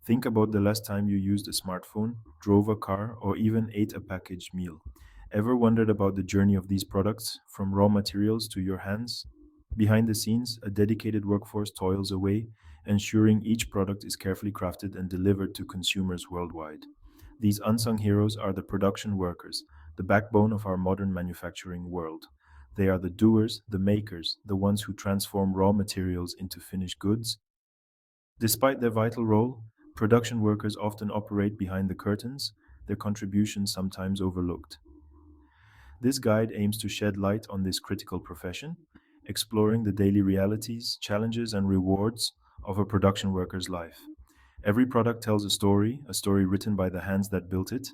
Think about the last time you used a smartphone, drove a car, or even ate a packaged meal. Ever wondered about the journey of these products, from raw materials to your hands? Behind the scenes, a dedicated workforce toils away, ensuring each product is carefully crafted and delivered to consumers worldwide. These unsung heroes are the production workers, the backbone of our modern manufacturing world. They are the doers, the makers, the ones who transform raw materials into finished goods. Despite their vital role, production workers often operate behind the curtains, their contributions sometimes overlooked. This guide aims to shed light on this critical profession, exploring the daily realities, challenges, and rewards of a production worker's life. Every product tells a story written by the hands that built it.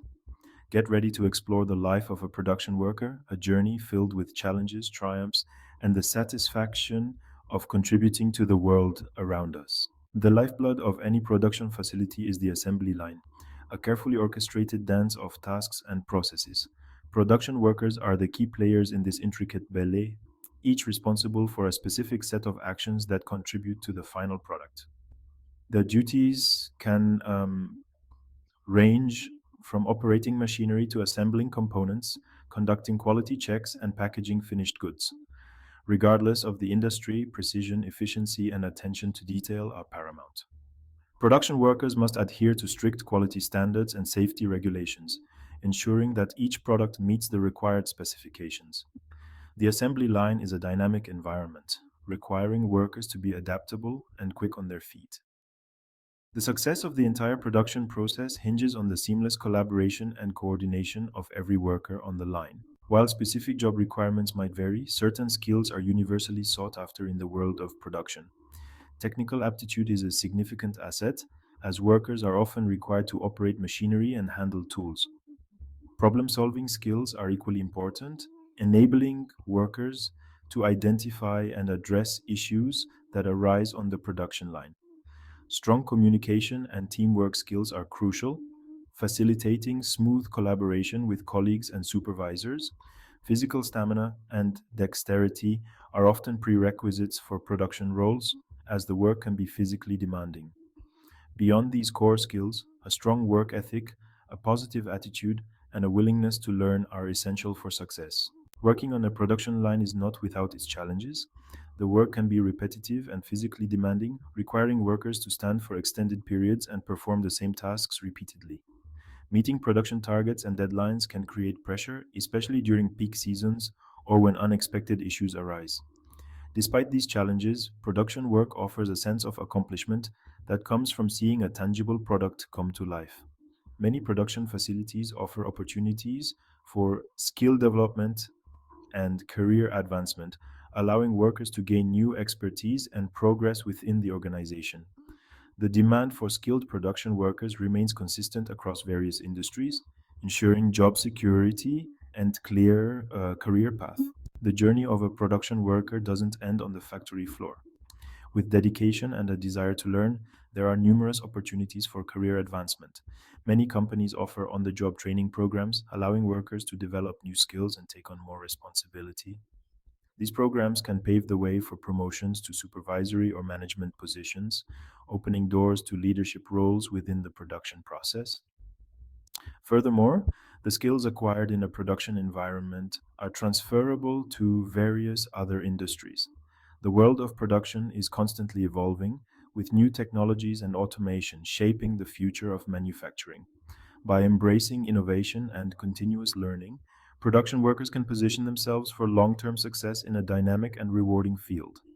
Get ready to explore the life of a production worker, a journey filled with challenges, triumphs, and the satisfaction of contributing to the world around us. The lifeblood of any production facility is the assembly line, a carefully orchestrated dance of tasks and processes. Production workers are the key players in this intricate ballet, each responsible for a specific set of actions that contribute to the final product. Their duties can range from operating machinery to assembling components, conducting quality checks, and packaging finished goods. Regardless of the industry, precision, efficiency, and attention to detail are paramount. Production workers must adhere to strict quality standards and safety regulations, ensuring that each product meets the required specifications. The assembly line is a dynamic environment, requiring workers to be adaptable and quick on their feet. The success of the entire production process hinges on the seamless collaboration and coordination of every worker on the line. While specific job requirements might vary, certain skills are universally sought after in the world of production. Technical aptitude is a significant asset, as workers are often required to operate machinery and handle tools. Problem solving skills are equally important, enabling workers to identify and address issues that arise on the production line. Strong communication and teamwork skills are crucial, facilitating smooth collaboration with colleagues and supervisors. Physical stamina and dexterity are often prerequisites for production roles, as the work can be physically demanding. Beyond these core skills, a strong work ethic, a positive attitude, and a willingness to learn are essential for success. Working on a production line is not without its challenges. The work can be repetitive and physically demanding, requiring workers to stand for extended periods and perform the same tasks repeatedly. Meeting production targets and deadlines can create pressure, especially during peak seasons or when unexpected issues arise. Despite these challenges, production work offers a sense of accomplishment that comes from seeing a tangible product come to life. Many production facilities offer opportunities for skill development and career advancement, allowing workers to gain new expertise and progress within the organization. The demand for skilled production workers remains consistent across various industries, ensuring job security and clear career path. The journey of a production worker doesn't end on the factory floor. With dedication and a desire to learn, there are numerous opportunities for career advancement. Many companies offer on the job training programs, allowing workers to develop new skills and take on more responsibility. These programs can pave the way for promotions to supervisory or management positions, opening doors to leadership roles within the production process. Furthermore, the skills acquired in a production environment are transferable to various other industries. The world of production is constantly evolving, with new technologies and automation shaping the future of manufacturing. By embracing innovation and continuous learning, production workers can position themselves for long term success in a dynamic and rewarding field.